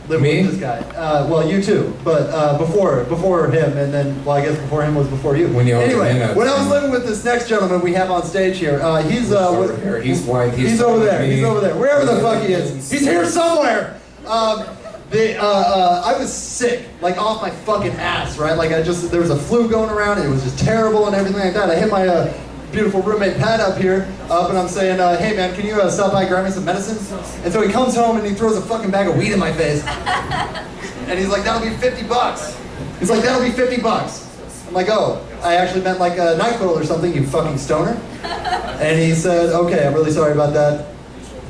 living Me? with this guy. Well, you too, but before him, and then, well, I guess before him was before you. When you opened anyway, the when I was living with this next gentleman we have on stage here, he's over here. He's white. He's over there. He's over there. Wherever the fuck he is, he's here somewhere. I was sick, like off my fucking ass, right? Like there was a flu going around, and it was just terrible and everything like that. I hit my beautiful roommate Pat up here, and I'm saying, hey man, can you stop by and grab me some medicines? And so he comes home and he throws a fucking bag of weed in my face. And he's like, that'll be $50. He's like, that'll be $50. I'm like, oh, I actually meant like a NyQuil or something, you fucking stoner. And he said, okay, I'm really sorry about that.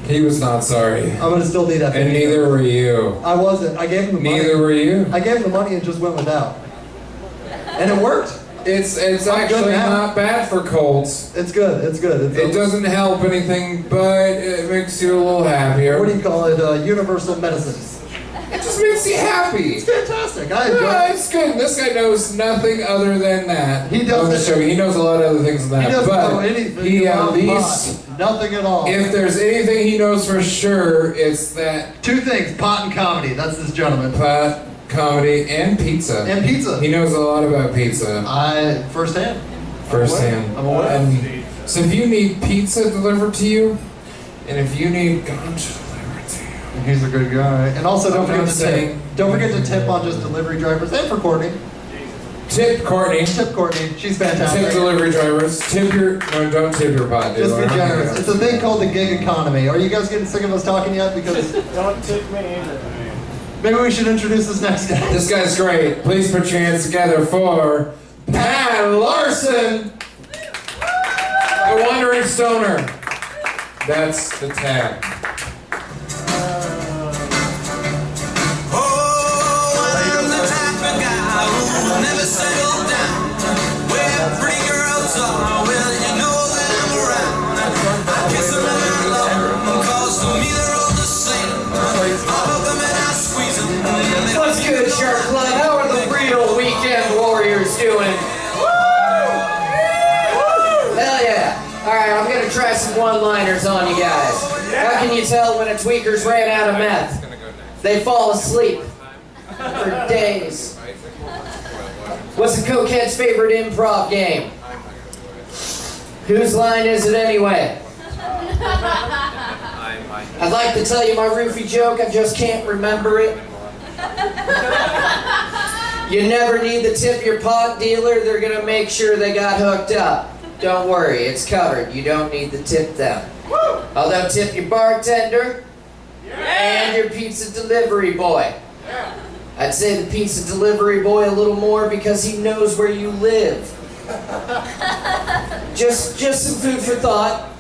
He was not sorry. I'm gonna still need that. And neither were you. I wasn't. I gave him the money. Neither were you. I gave him the money and just went without. And it worked. It's actually not bad for colds. It's good. It's good. It doesn't help anything, but it makes you a little happier. What do you call it? Universal medicine. It just makes you happy. It's fantastic. I enjoy it. It's good. This guy knows nothing other than that. He doesn't. He knows a lot of other things than that. He doesn't but know anything. He at least nothing at all. If there's anything he knows for sure, it's that two things: pot and comedy. That's this gentleman. Pot, comedy, and pizza. And pizza. He knows a lot about pizza. Firsthand. Firsthand. I'm aware. And so if you need pizza delivered to you, and if you need ganja delivered to you, he's a good guy. And also, don't forget to saying- tip. Don't forget to tip on just delivery drivers and for Courtney. tip Courtney. Tip Courtney. She's fantastic. Tip delivery drivers. No, don't tip your pot. Just be generous. It's a thing called the gig economy. Are you guys getting sick of us talking yet? Because Don't tip me either. maybe we should introduce this next guy. This guy's great. Please put your hands together for Pat Larson, the Wandering Stoner. That's the tag. Never settle down. Where pretty girls are, well, you know that I'm around. I kiss them and I love them, cause to me they're all the same. I hug them and I squeeze them. What's good, Shark Club? How are the real weekend warriors doing? Hell yeah. Alright, I'm gonna try some one-liners on you guys. How can you tell when a tweaker's ran out of meth? They fall asleep for days. What's a cokehead's favorite improv game? Whose line is it anyway? I'd like to tell you my roofie joke, I just can't remember it. You never need to tip your pot dealer, they're gonna make sure they got hooked up. Don't worry, it's covered, you don't need to tip them. Although tip your bartender and your pizza delivery boy. I'd say the pizza delivery boy a little more because he knows where you live. Just some food for thought.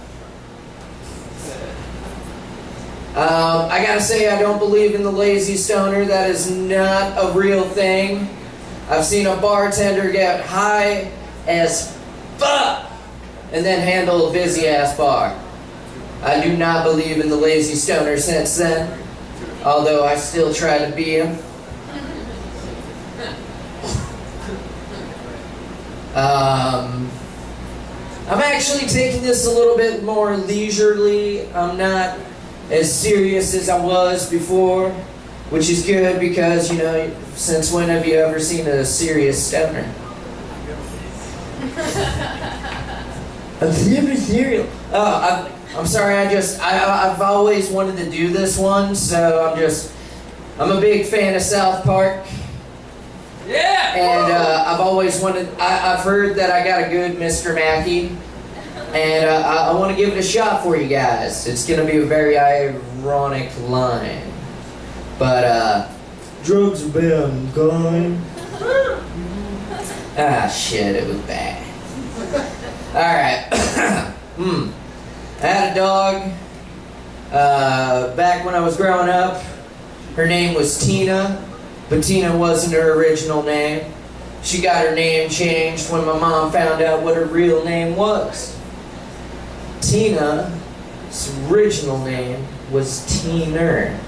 I gotta say I don't believe in the lazy stoner. That is not a real thing. I've seen a bartender get high as fuck and then handle a busy ass bar. I do not believe in the lazy stoner since then, although I still try to be him. I'm actually taking this a little bit more leisurely. I'm not as serious as I was before, which is good because, you know, since when have you ever seen a serious stoner? A serial. Oh, I'm sorry, I've always wanted to do this one, so I'm a big fan of South Park. Yeah! And I've always wanted, I've heard that I got a good Mr. Mackey, and I want to give it a shot for you guys. It's going to be a very ironic line. But, drugs are bad and gone. Ah, shit, it was bad. Alright. I had a dog back when I was growing up. Her name was Tina. But Tina wasn't her original name. She got her name changed when my mom found out what her real name was. Tina's original name was Teener.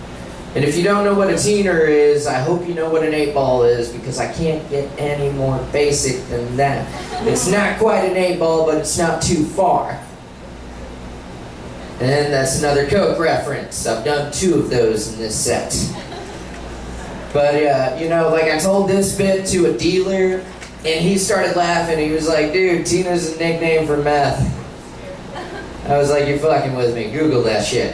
And if you don't know what a teener is, I hope you know what an 8-ball is, because I can't get any more basic than that. It's not quite an 8-ball, but it's not too far. And that's another Coke reference. I've done 2 of those in this set. But you know, like I told this bit to a dealer, and he started laughing. He was like, "Dude, Tina's a nickname for meth." I was like, "You're fucking with me. Google that shit."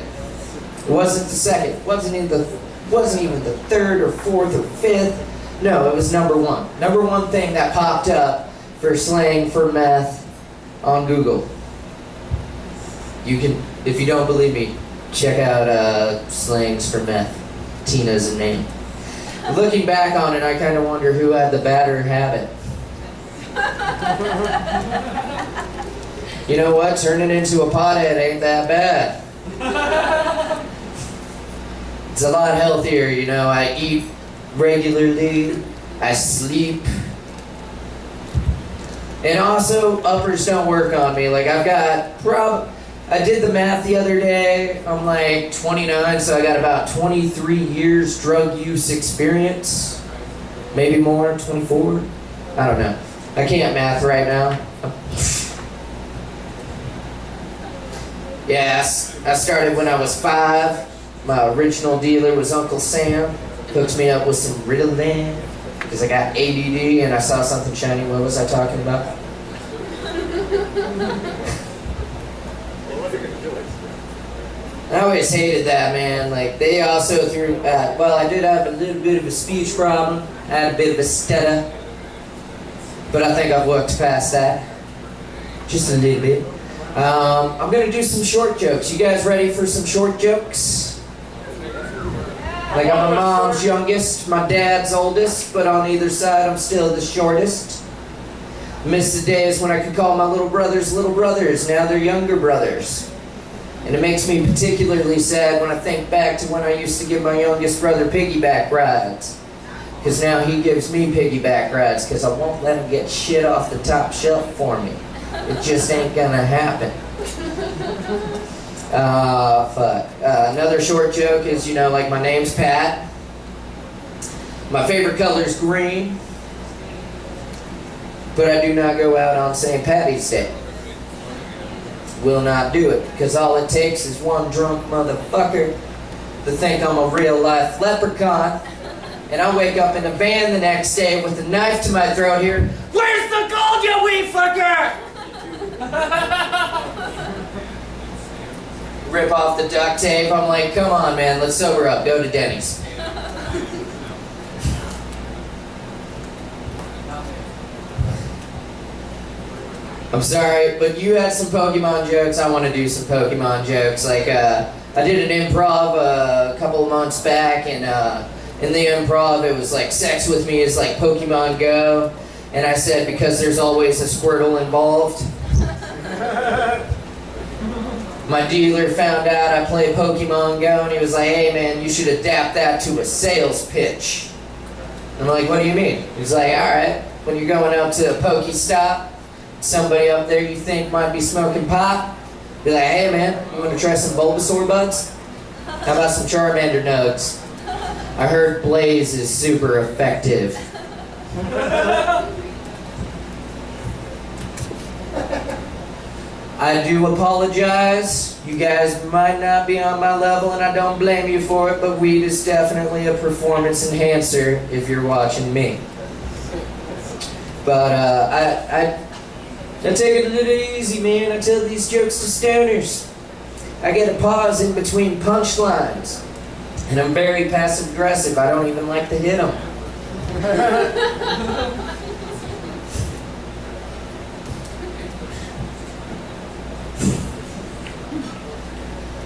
It wasn't the second. Wasn't even the third or fourth or fifth. No, it was number one. Number one thing that popped up for slang for meth on Google. You can, if you don't believe me, check out slangs for meth. Tina's a name. Looking back on it, I kind of wonder who had the badder habit. You know what? Turning into a pothead ain't that bad. It's a lot healthier, you know. I eat regularly, I sleep, and also uppers don't work on me. Like I did the math the other day. I'm like 29, so I got about 23 years drug use experience, maybe more, 24. I don't know. I can't math right now. Yes, I started when I was 5. My original dealer was Uncle Sam. Hooked me up with some Ritalin because I got ADD and I saw something shiny. What was I talking about? I always hated that, man. Like, they also threw, well, I did have a little bit of a speech problem. I had a bit of a stutter. But I think I've worked past that. Just a little bit. I'm going to do some short jokes. You guys ready for some short jokes? Like, I'm my mom's youngest, my dad's oldest, but on either side, I'm still the shortest. Miss the days when I could call my little brothers. Now they're younger brothers. And it makes me particularly sad when I think back to when I used to give my youngest brother piggyback rides. Because now he gives me piggyback rides because I won't let him get shit off the top shelf for me. It just ain't gonna happen. Fuck. Another short joke is, you know, like, my name's Pat. My favorite color's green. But I do not go out on St. Patty's Day. Will not do it, because all it takes is one drunk motherfucker to think I'm a real-life leprechaun, and I wake up in a van the next day with a knife to my throat here. Where's the gold, you wee fucker? Rip off the duct tape. I'm like, come on, man, let's sober up. Go to Denny's. I'm sorry, but you had some Pokemon jokes. I want to do some Pokemon jokes. Like, I did an improv a couple of months back, and in the improv, it was like, sex with me is like Pokemon Go. And I said, because there's always a Squirtle involved. My dealer found out I play Pokemon Go, and he was like, hey man, you should adapt that to a sales pitch. I'm like, what do you mean? He's like, alright, when you're going out to a Pokestop, somebody up there you think might be smoking pot, be like, hey man, you want to try some Bulbasaur buds? How about some Charmander nugs? I heard Blaze is super effective. I do apologize. You guys might not be on my level, and I don't blame you for it, but weed is definitely a performance enhancer if you're watching me. But I take it a little easy, man. I tell these jokes to stoners. I get a pause in between punchlines, and I'm very passive aggressive. I don't even like to hit them.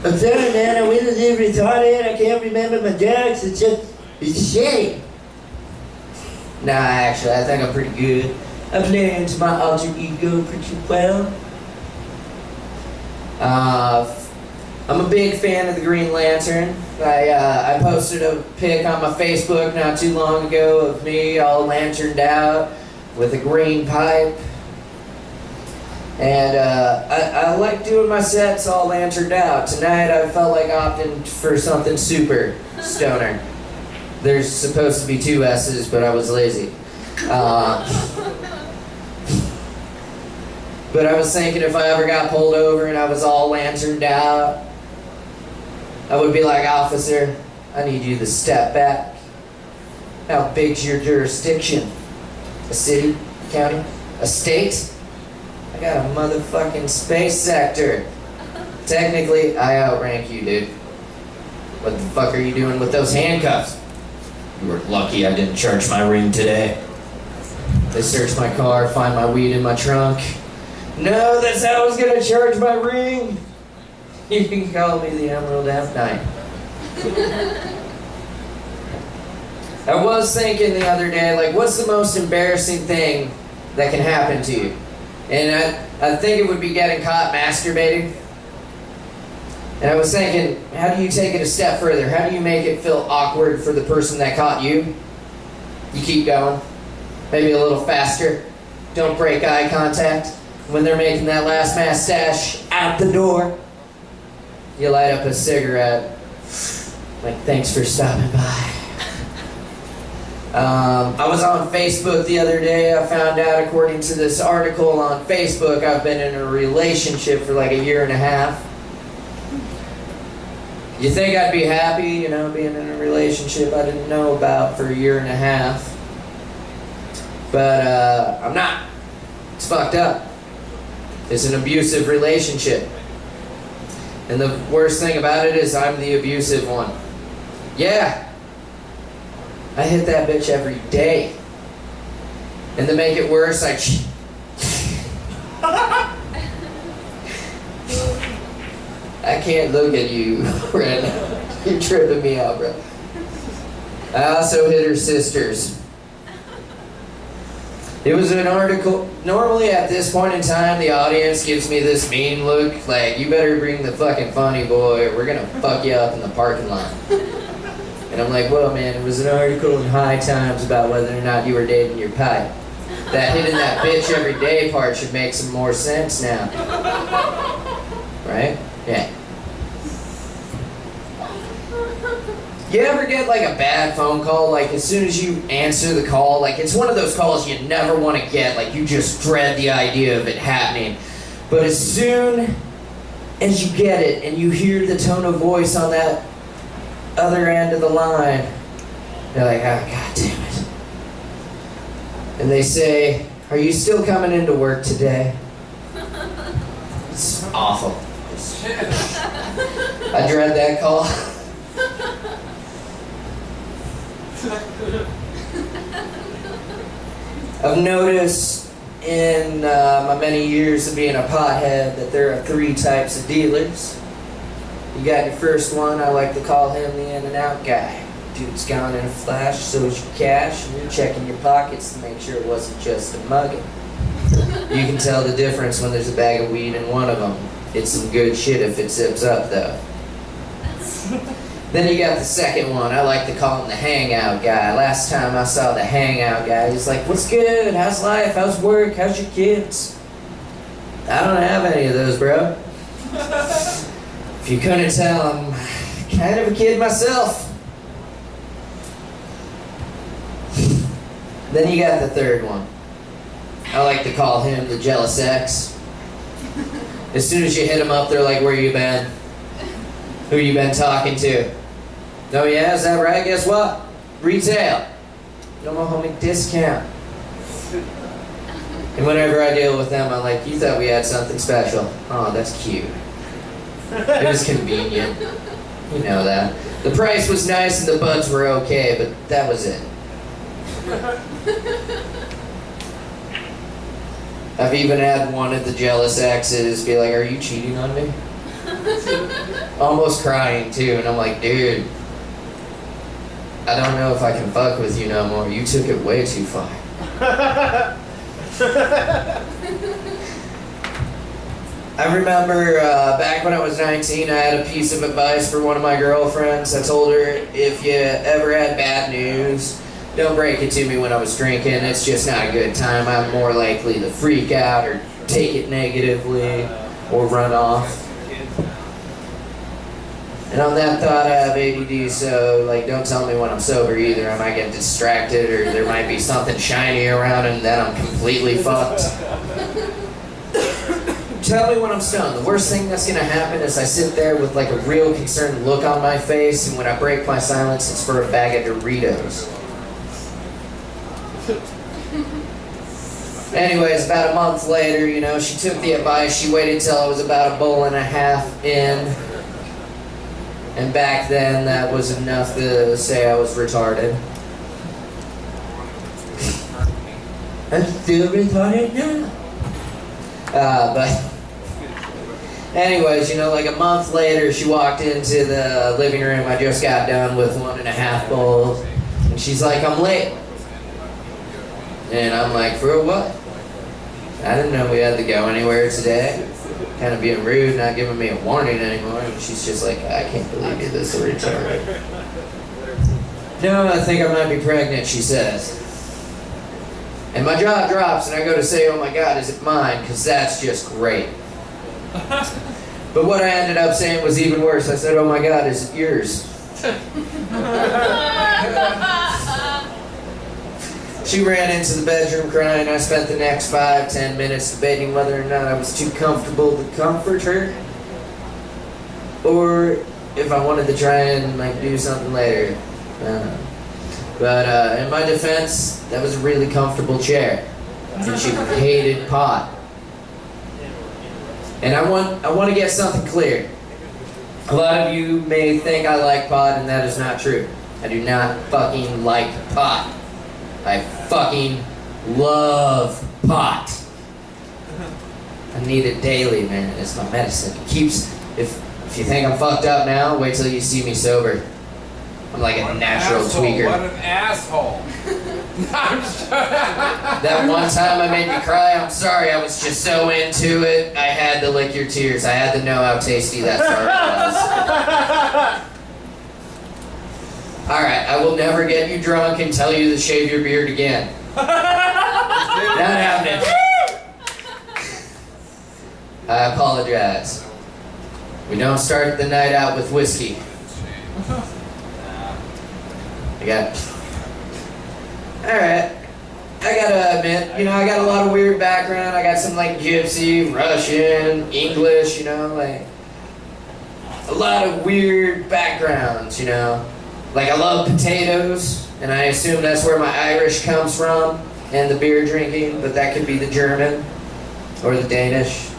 I'm sorry, man, I went a little retarded. I can't remember my jokes. It's shitty. Nah, actually, I think I'm pretty good. I play into my alter ego pretty well. I'm a big fan of the Green Lantern. I posted a pic on my Facebook not too long ago of me all lanterned out with a green pipe. And I like doing my sets all lanterned out. Tonight I felt like opting for something super stoner. There's supposed to be 2 S's, but I was lazy. But I was thinking if I ever got pulled over and I was all lanterned out, I would be like, officer, I need you to step back. How big's your jurisdiction? A city? County? A state? I got a motherfucking space sector. Technically, I outrank you, dude. What the fuck are you doing with those handcuffs? You were lucky I didn't charge my ring today. They searched my car, find my weed in my trunk. No, that's how I was gonna charge my ring. You can call me the Emerald F9. I was thinking the other day, like, what's the most embarrassing thing that can happen to you? And I think it would be getting caught masturbating. And I was thinking, how do you take it a step further? How do you make it feel awkward for the person that caught you? You keep going. Maybe a little faster. Don't break eye contact. When they're making that last mustache out the door, you light up a cigarette. Like, thanks for stopping by. I was on Facebook the other day. I found out, according to this article on Facebook, I've been in a relationship for like a year and a half. You think I'd be happy, you know, being in a relationship I didn't know about for a year and a half. But I'm not. It's fucked up. It's an abusive relationship. And the worst thing about it is I'm the abusive one. Yeah. I hit that bitch every day. And to make it worse, I can't look at you right now. You're tripping me out, bro. I also hit her sisters. It was an article. Normally at this point in time, the audience gives me this mean look, like, you better bring the fucking funny boy or we're gonna fuck you up in the parking lot. And I'm like, well, man, it was an article in High Times about whether or not you were dating your pipe. That hitting that bitch every day part should make some more sense now. Right? Yeah. You ever get like a bad phone call, like as soon as you answer the call, like it's one of those calls you never want to get, like you just dread the idea of it happening. But as soon as you get it and you hear the tone of voice on that other end of the line, you're like, oh, god damn it. And they say, are you still coming into work today? It's awful. I dread that call. I've noticed in my many years of being a pothead that there are 3 types of dealers. You got your first one, I like to call him the in and out guy. Dude's gone in a flash, so is your cash, and you're checking your pockets to make sure it wasn't just a mugging. You can tell the difference when there's a bag of weed in one of them. It's some good shit if it zips up though. Then you got the second one. I like to call him the hangout guy. Last time I saw the hangout guy, he's like, what's good? How's life? How's work? How's your kids? I don't have any of those, bro. If you couldn't tell, I'm kind of a kid myself. Then you got the third one. I like to call him the jealous ex. As soon as you hit him up, they're like, where you been? Who you been talking to? Oh yeah, is that right? Guess what? Retail. No more homie discount. And whenever I deal with them, I'm like, you thought we had something special. Oh, that's cute. It was convenient. You know that. The price was nice and the buds were okay, but that was it. I've even had one of the jealous exes be like, are you cheating on me? Almost crying too, and I'm like, dude, I don't know if I can fuck with you no more. You took it way too far. I remember back when I was 19, I had a piece of advice for one of my girlfriends. I told her, if you ever had bad news, don't break it to me when I was drinking. It's just not a good time. I'm more likely to freak out or take it negatively or run off. And on that thought, I have ADD, so like, don't tell me when I'm sober either. I might get distracted, or there might be something shiny around, and then I'm completely fucked. Tell me when I'm stoned. The worst thing that's gonna happen is I sit there with like a real concerned look on my face, and when I break my silence, it's for a bag of Doritos. Anyways, about a month later, you know, she took the advice. She waited till I was about a bowl and a half in. And back then, that was enough to say I was retarded. I'm still retarded now. But anyways, you know, like a month later, she walked into the living room. I just got done with 1.5 bowls. And she's like, I'm late. And I'm like, for what? I didn't know we had to go anywhere today. Kind of being rude, not giving me a warning anymore. And she's just like, I can't believe you're this retarded. No, I think I might be pregnant, she says. And my jaw drops and I go to say, oh my God, is it mine? Because that's just great. But what I ended up saying was even worse. I said, oh my God, is it yours? She ran into the bedroom crying. I spent the next 5-10 minutes debating whether or not I was too comfortable to comfort her, or if I wanted to try and like do something later. But in my defense, that was a really comfortable chair, and she hated pot. And I want to get something clear. A lot of you may think I like pot, and that is not true. I do not fucking like pot. I fucking love pot. I need it daily, man. It's my medicine. It keeps, if you think I'm fucked up now, wait till you see me sober. I'm like a natural tweaker. What an asshole. That one time I made you cry, I'm sorry. I was just so into it. I had to lick your tears. I had to know how tasty that sorry was. Alright, I will never get you drunk and tell you to shave your beard again. Not happening. I apologize. We don't start the night out with whiskey. Alright. I gotta admit, you know, I got a lot of weird background. I got some like gypsy, Russian, English, you know, like a lot of weird backgrounds, you know. Like I love potatoes, and I assume that's where my Irish comes from, and the beer drinking, but that could be the German or the Danish.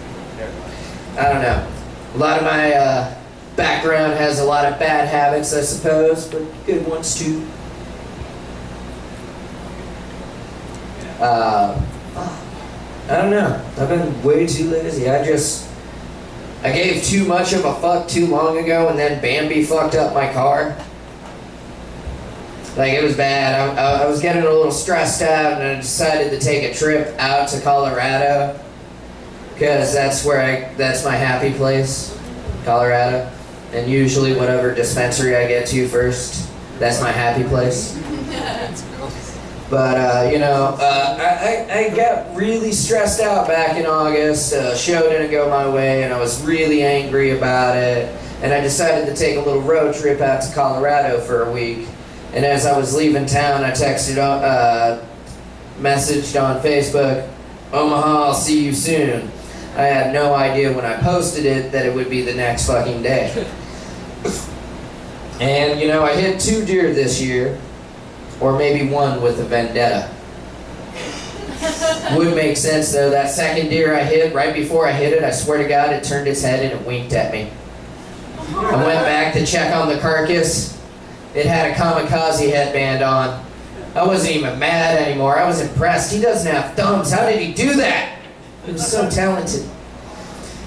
I don't know. A lot of my background has a lot of bad habits, I suppose, but good ones too. I don't know. I've been way too lazy. I gave too much of a fuck too long ago, and then Bambi fucked up my car. Like, it was bad. I was getting a little stressed out, and I decided to take a trip out to Colorado, because that's my happy place, Colorado. And usually whatever dispensary I get to first, that's my happy place. But, you know, I got really stressed out back in August. Show didn't go my way, and I was really angry about it. And I decided to take a little road trip out to Colorado for a week. And as I was leaving town, I texted, messaged on Facebook, Omaha, I'll see you soon. I had no idea when I posted it that it would be the next fucking day. And, you know, I hit 2 deer this year. Or maybe 1 with a vendetta. Would make sense though. That second deer I hit, right before I hit it, I swear to God, it turned its head and it winked at me. I went back to check on the carcass. It had a kamikaze headband on. I wasn't even mad anymore. I was impressed. He doesn't have thumbs. How did he do that? He was so talented.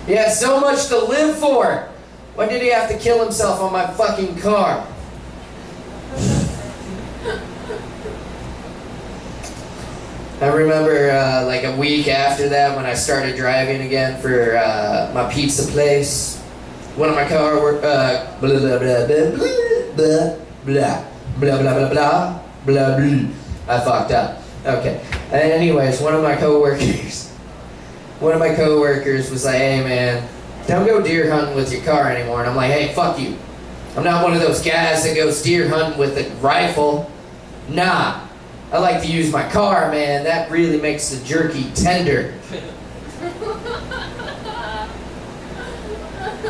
He had so much to live for. Why did he have to kill himself on my fucking car? I remember like a week after that when I started driving again for my pizza place. One of my coworkers, blah blah blah blah blah blah blah blah blah blah blah blah. I fucked up. Okay. And anyways, one of my coworkers was like, "Hey man, don't go deer hunting with your car anymore." And I'm like, "Hey, fuck you. I'm not one of those guys that goes deer hunting with a rifle. Nah. I like to use my car, man. That really makes the jerky tender."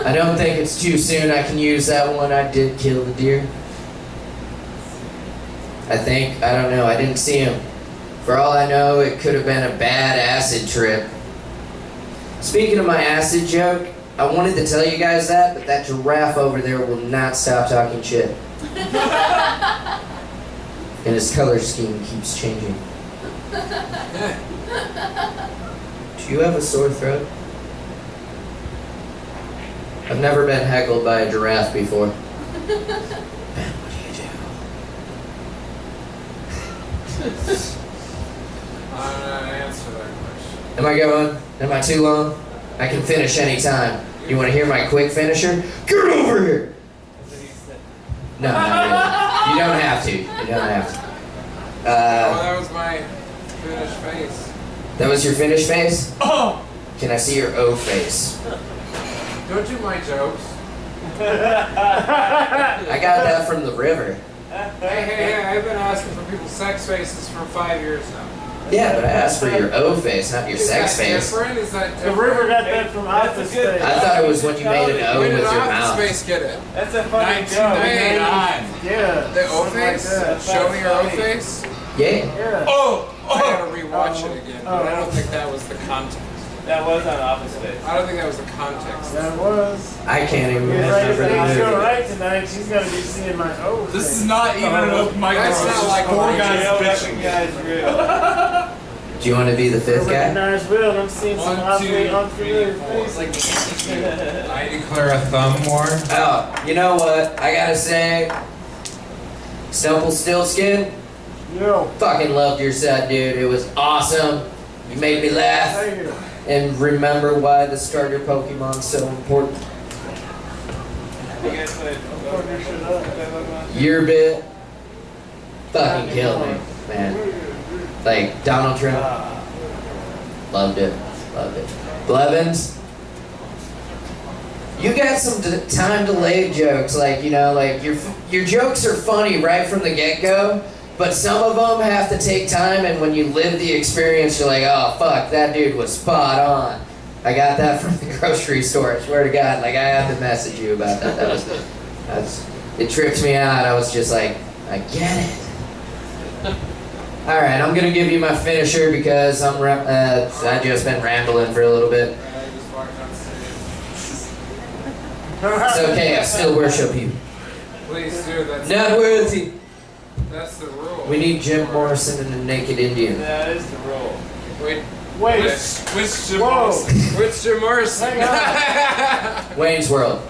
I don't think it's too soon I can use that one. I did kill the deer. I don't know, I didn't see him For all I know, it could have been a bad acid trip. Speaking of my acid joke, I wanted to tell you guys that, but that giraffe over there will not stop talking shit. And his color scheme keeps changing. Do you have a sore throat? I've never been heckled by a giraffe before. Ben, what do you do? I don't know how to answer that question. Am I going? Am I too long? I can finish any time. You want to hear my quick finisher? Get over here! No, not really. You don't have to. You don't have to. That was my finished face. That was your finish face? Oh! Can I see your O face? Don't do my jokes. I got that from the river. Hey, I've been asking for people's sex faces for 5 years now. Yeah, but I asked for your O face, not your sex face. Different? Is that The different? river got that from Office Space. I thought it was when you made an O When with did your Office mouth. Space get it? That's a funny joke. 1999. Yeah. The O something like face? that. Show me your O That's face. Yeah. Yeah. Oh! I gotta rewatch it again, but I don't think that was the context. That was on Office Space. I don't think that was the context. That was. I can't even He was like, if remember things the go movie. right tonight, she's gonna be seeing my O face. This is not even an open mic. That's not like four a guys Real bitching. recognize real. Do you want to be the fifth guy? Recognize real. I'm seeing some 1, 2, ugly, 3, unfamiliar 4. It's faces. like I declare a thumb war. Oh, you know what? I gotta say, Stumple Stillskin, Yo. fucking loved your set, dude. It was awesome. You made me laugh Thank you. and remember why the starter Pokemon's so important. You guys played. Fuck your shit up. Your bit fucking killed me, man. Like Donald Trump, loved it, loved it. Blevins, you got some time delayed jokes, like you know, like your jokes are funny right from the get go, but some of them have to take time, and when you live the experience, you're like, oh fuck, that dude was spot on. I got that from the grocery store. I swear to God, like I have to message you about that. It tripped me out. I was just like, I get it. All right, I'm gonna give you my finisher because I just been rambling for a little bit. I just walked on stage. It's okay. I still worship you. Please do. Not worthy. That's the rule. We need Jim Morrison and the Naked Indian. That is the rule. Wait. Wait. Which Jim Whoa. Morrison? Which Jim Morrison? Wayne's World.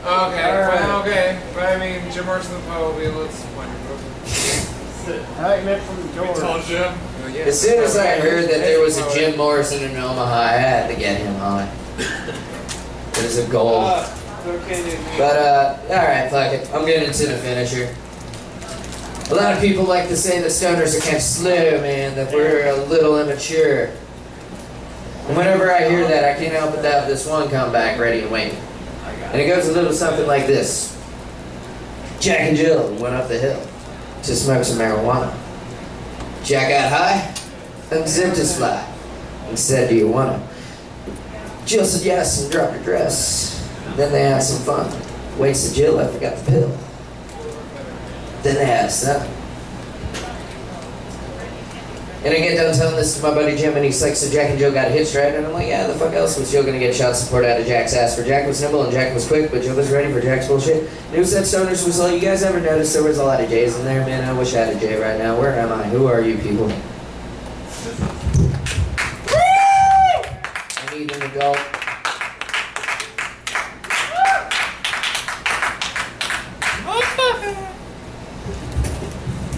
Okay, Alright. well, okay. But I mean, Jim Morrison the poet will be a little disappointed. I met from the door. Told you. Well, yeah. As soon as I heard that there was a Jim Morrison in Omaha, I had to get him high. It was a goal. But alright, fuck it. I'm getting to the finisher. A lot of people like to say that stoners are kind of slow, man, that we're a little immature. And whenever I hear that, I can't help but have this one come back ready and waiting. And it goes a little something like this. Jack and Jill went up the hill to smoke some marijuana. Jack got high, unzipped his fly, and said, do you wanna? Jill said yes and dropped her dress. Then they had some fun. Waits to Jill, I forgot the pill. Then they had some. And I get done telling this to my buddy Jim, and he's like, so Jack and Jill got hitched, right? And I'm like, yeah, the fuck else was Jill gonna get shot support out of Jack's ass? For Jack was nimble and Jack was quick, but Jill was ready for Jack's bullshit. Who said stoners was slow? You guys ever notice there was a lot of J's in there? Man, I wish I had a J right now. Where am I? Who are you people? I need an adult.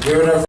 Give it up.